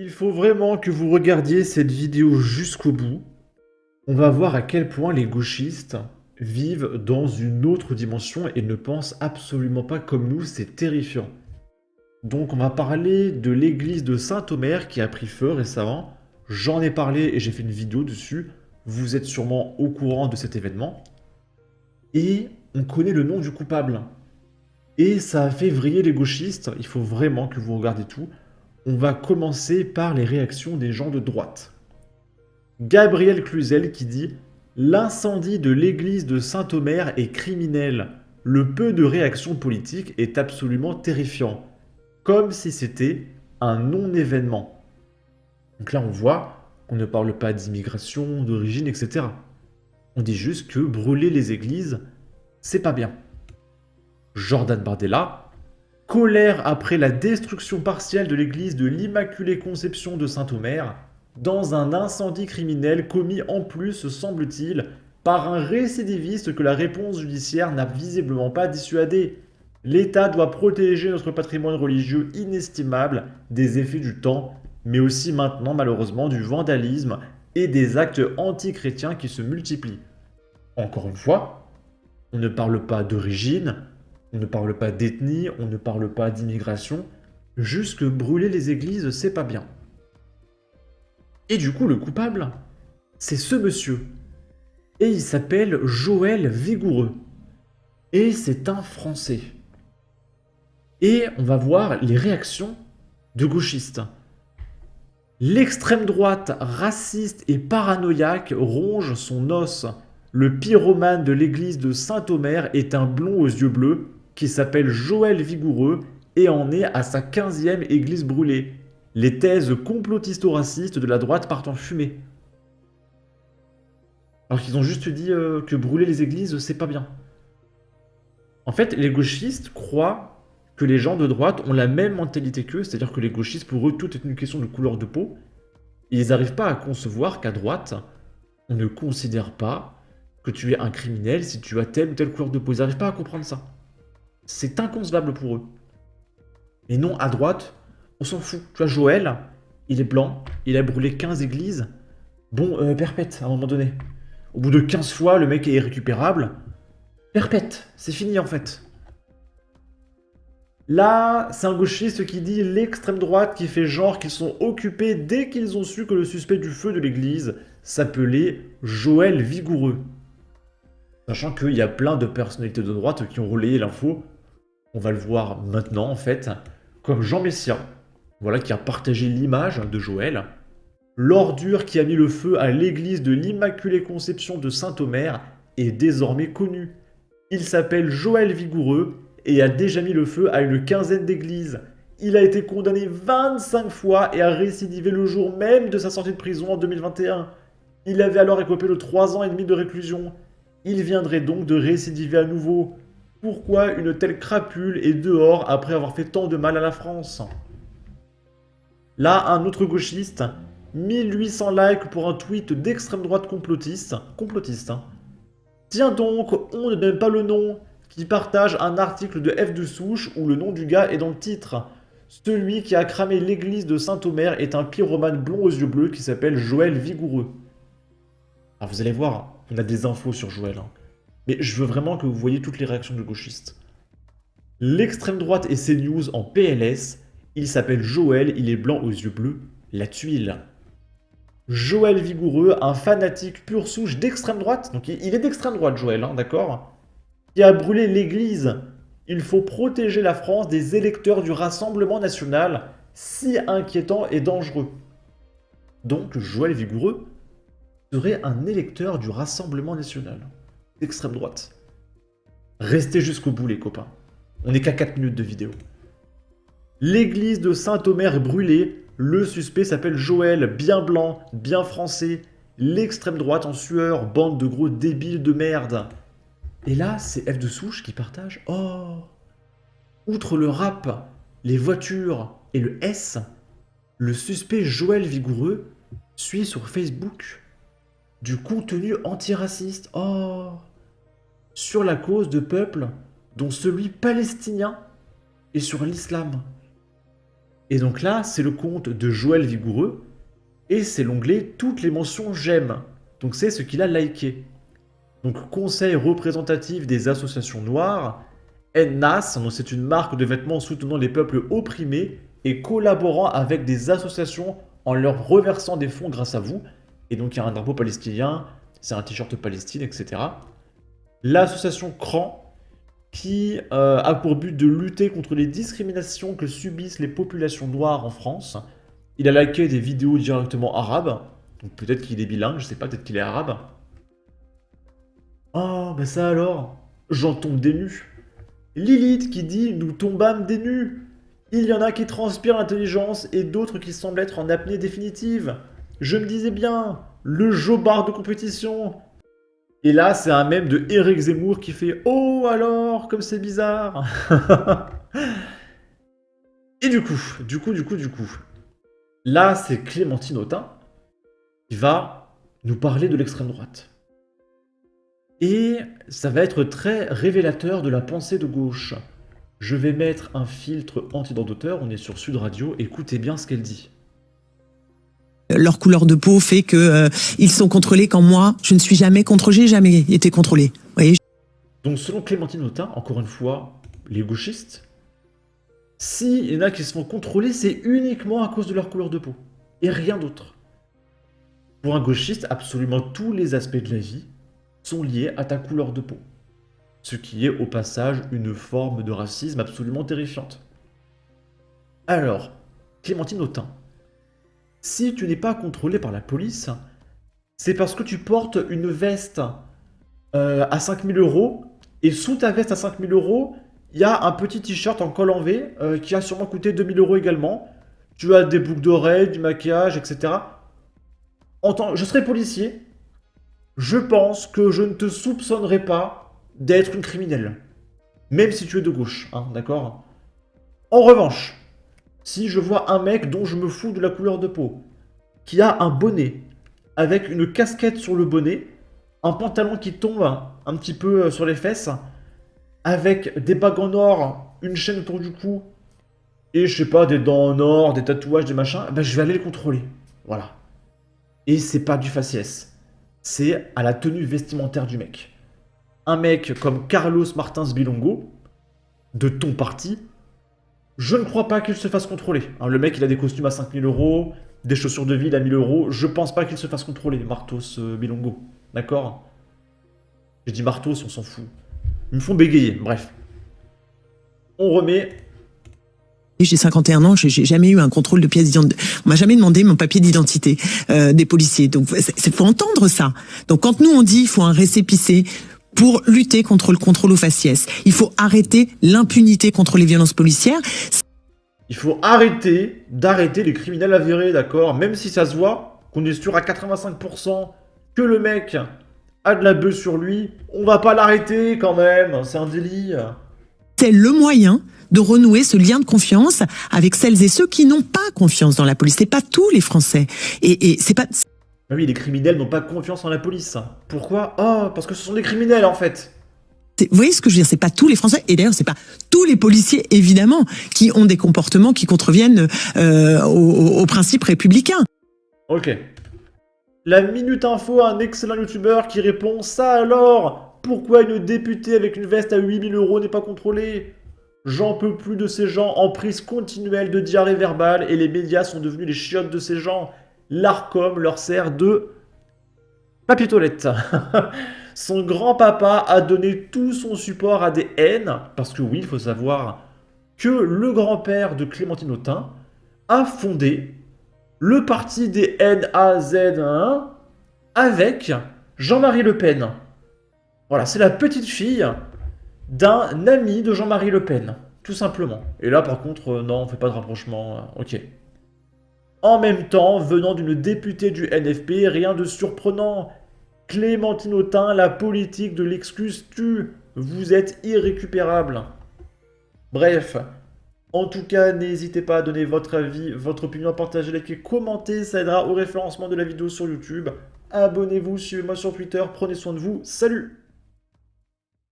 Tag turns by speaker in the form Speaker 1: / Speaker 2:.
Speaker 1: Il faut vraiment que vous regardiez cette vidéo jusqu'au bout. On va voir à quel point les gauchistes vivent dans une autre dimension et ne pensent absolument pas comme nous, c'est terrifiant. Donc on va parler de l'église de Saint-Omer qui a pris feu récemment. J'en ai parlé et j'ai fait une vidéo dessus. Vous êtes sûrement au courant de cet événement. Et on connaît le nom du coupable. Et ça a fait vriller les gauchistes. Il faut vraiment que vous regardiez tout. On va commencer par les réactions des gens de droite. Gabriel Cluzel qui dit « L'incendie de l'église de Saint-Omer est criminel. Le peu de réaction politique est absolument terrifiant. Comme si c'était un non-événement. » Donc là, on voit qu'on ne parle pas d'immigration, d'origine, etc. On dit juste que brûler les églises, c'est pas bien. Jordan Bardella, colère après la destruction partielle de l'église de l'Immaculée Conception de Saint-Omer, dans un incendie criminel commis en plus, semble-t-il, par un récidiviste que la réponse judiciaire n'a visiblement pas dissuadé. L'État doit protéger notre patrimoine religieux inestimable des effets du temps, mais aussi maintenant malheureusement du vandalisme et des actes antichrétiens qui se multiplient. Encore une fois, on ne parle pas d'origine, on ne parle pas d'ethnie, on ne parle pas d'immigration, juste que brûler les églises, c'est pas bien. Et du coup, le coupable, c'est ce monsieur. Et il s'appelle Joël Vigoureux. Et c'est un Français. Et on va voir les réactions de gauchistes. L'extrême droite raciste et paranoïaque ronge son os. Le pyromane de l'église de Saint-Omer est un blond aux yeux bleus qui s'appelle Joël Vigoureux et en est à sa 15e église brûlée. Les thèses complotisto-racistes de la droite partent en fumée. Alors qu'ils ont juste dit que brûler les églises, c'est pas bien. En fait, les gauchistes croient que les gens de droite ont la même mentalité qu'eux, c'est-à-dire que les gauchistes, pour eux, tout est une question de couleur de peau. Et ils n'arrivent pas à concevoir qu'à droite, on ne considère pas que tu es un criminel si tu as telle ou telle couleur de peau. Ils n'arrivent pas à comprendre ça. C'est inconcevable pour eux. Et non, à droite, on s'en fout. Tu vois, Joël, il est blanc, il a brûlé 15 églises. Bon, perpète, à un moment donné. Au bout de 15 fois, le mec est irrécupérable. Perpète, c'est fini en fait. Là, c'est un gauchiste qui dit l'extrême droite qui fait genre qu'ils sont occupés dès qu'ils ont su que le suspect du feu de l'église s'appelait Joël Vigoureux. Sachant qu'il y a plein de personnalités de droite qui ont relayé l'info. On va le voir maintenant en fait, comme Jean Messia, voilà, qui a partagé l'image de Joël. L'ordure qui a mis le feu à l'église de l'Immaculée Conception de Saint-Omer est désormais connue. Il s'appelle Joël Vigoureux et a déjà mis le feu à une quinzaine d'églises. Il a été condamné 25 fois et a récidivé le jour même de sa sortie de prison en 2021. Il avait alors écopé de 3 ans et demi de réclusion. Il viendrait donc de récidiver à nouveau. Pourquoi une telle crapule est dehors après avoir fait tant de mal à la France? Là, un autre gauchiste, 1800 likes pour un tweet d'extrême droite complotiste. Complotiste. Tiens donc, on ne donne pas le nom, qui partage un article de F de Souche où le nom du gars est dans le titre. Celui qui a cramé l'église de Saint-Omer est un pyromane blond aux yeux bleus qui s'appelle Joël Vigoureux. Alors vous allez voir, on a des infos sur Joël. Mais je veux vraiment que vous voyez toutes les réactions de gauchistes. L'extrême droite et ses news en PLS. Il s'appelle Joël, il est blanc aux yeux bleus, la tuile. Joël Vigoureux, un fanatique pure souche d'extrême droite, donc il est d'extrême droite Joël, hein, d'accord, qui a brûlé l'église. Il faut protéger la France des électeurs du Rassemblement National, si inquiétant et dangereux. Donc Joël Vigoureux serait un électeur du Rassemblement National, d'extrême droite. Restez jusqu'au bout les copains, on n'est qu'à 4 minutes de vidéo. L'église de Saint-Omer est brûlée, le suspect s'appelle Joël, bien blanc, bien français, l'extrême droite en sueur, bande de gros débiles de merde. Et là, c'est F de Souche qui partage. Oh, outre le rap, les voitures et le S, le suspect Joël Vigoureux suit sur Facebook du contenu antiraciste. Oh, sur la cause de peuples, dont celui palestinien et sur l'islam. Et donc là, c'est le compte de Joël Vigoureux, et c'est l'onglet toutes les mentions j'aime. Donc c'est ce qu'il a liké. Donc Conseil représentatif des associations noires, NNAS, donc c'est une marque de vêtements soutenant les peuples opprimés et collaborant avec des associations en leur reversant des fonds grâce à vous. Et donc il y a un drapeau palestinien, c'est un t-shirt Palestine, etc. L'association CRAN, qui a pour but de lutter contre les discriminations que subissent les populations noires en France. Il a liké des vidéos directement arabes, donc peut-être qu'il est bilingue, je sais pas, peut-être qu'il est arabe. Oh, bah ça alors, j'en tombe des nues. Lilith qui dit nous tombâmes des nues. Il y en a qui transpirent l'intelligence et d'autres qui semblent être en apnée définitive. Je me disais bien, le jobard de compétition. Et là, c'est un mème de Éric Zemmour qui fait oh alors, comme c'est bizarre. Et du coup, là, c'est Clémentine Autain qui va nous parler de l'extrême droite. Et ça va être très révélateur de la pensée de gauche. Je vais mettre un filtre anti-droit d'auteur, on est sur Sud Radio, écoutez bien ce qu'elle dit.
Speaker 2: Leur couleur de peau fait que ils sont contrôlés quand moi, je ne suis jamais contrôlé, j'ai jamais été contrôlé. Vous voyez.
Speaker 1: Donc selon Clémentine Autain, encore une fois, les gauchistes, s'il y en a qui se font contrôler, c'est uniquement à cause de leur couleur de peau, et rien d'autre. Pour un gauchiste, absolument tous les aspects de la vie sont liés à ta couleur de peau. Ce qui est au passage une forme de racisme absolument terrifiante. Alors, Clémentine Autain, si tu n'es pas contrôlé par la police, c'est parce que tu portes une veste à 5000 €, et sous ta veste à 5000 €, il y a un petit t-shirt en col en V qui a sûrement coûté 2000 € également. Tu as des boucles d'oreilles, du maquillage, etc. Je serais policier, je pense que je ne te soupçonnerai pas d'être une criminelle. Même si tu es de gauche, hein, d'accord? En revanche, si je vois un mec dont je me fous de la couleur de peau, qui a un bonnet, avec une casquette sur le bonnet, un pantalon qui tombe un petit peu sur les fesses, avec des bagues en or, une chaîne autour du cou, et je sais pas, des dents en or, des tatouages, des machins, ben je vais aller le contrôler. Voilà. Et c'est pas du faciès. C'est à la tenue vestimentaire du mec. Un mec comme Carlos Martins Bilongo, de ton parti, je ne crois pas qu'il se fasse contrôler. Hein, le mec, il a des costumes à 5000 €, des chaussures de ville à 1000 €. Je pense pas qu'il se fasse contrôler, Martos Bilongo. D'accord? J'ai dit Martos, on s'en fout. Ils me font bégayer, bref. On remet.
Speaker 2: J'ai 51 ans, j'ai jamais eu un contrôle de pièce d'identité. On m'a jamais demandé mon papier d'identité des policiers. Donc, faut entendre ça. Donc, quand nous on dit il faut un récépissé pour lutter contre le contrôle au faciès, il faut arrêter l'impunité contre les violences policières.
Speaker 1: Il faut arrêter d'arrêter les criminels avérés, d'accord? Même si ça se voit, qu'on est sûr à 85% que le mec a de la bœuf sur lui, on va pas l'arrêter quand même, c'est un délit.
Speaker 2: C'est le moyen de renouer ce lien de confiance avec celles et ceux qui n'ont pas confiance dans la police. C'est pas tous les Français. Et c'est pas...
Speaker 1: Ah oui, les criminels n'ont pas confiance en la police. Pourquoi? Oh, parce que ce sont des criminels en fait.
Speaker 2: Vous voyez ce que je veux dire? C'est pas tous les Français, et d'ailleurs c'est pas tous les policiers évidemment qui ont des comportements qui contreviennent aux principes républicains.
Speaker 1: Ok. La Minute Info a un excellent youtubeur qui répond ça alors? Pourquoi une députée avec une veste à 8000 € n'est pas contrôlée? J'en peux plus de ces gens en prise continuelle de diarrhée verbale et les médias sont devenus les chiottes de ces gens. L'Arcom leur sert de papier toilette. Son grand-papa a donné tout son support à des haines, parce que oui, il faut savoir que le grand-père de Clémentine Autain a fondé le parti des NAZ1 avec Jean-Marie Le Pen. Voilà, c'est la petite fille d'un ami de Jean-Marie Le Pen, tout simplement. Et là, par contre, non, on fait pas de rapprochement. Ok. En même temps, venant d'une députée du NFP, rien de surprenant. Clémentine Autain, la politique de l'excuse tue. Vous êtes irrécupérable. Bref. En tout cas, n'hésitez pas à donner votre avis, votre opinion, à partager, liker, commenter. Ça aidera au référencement de la vidéo sur YouTube. Abonnez-vous, suivez-moi sur Twitter. Prenez soin de vous. Salut!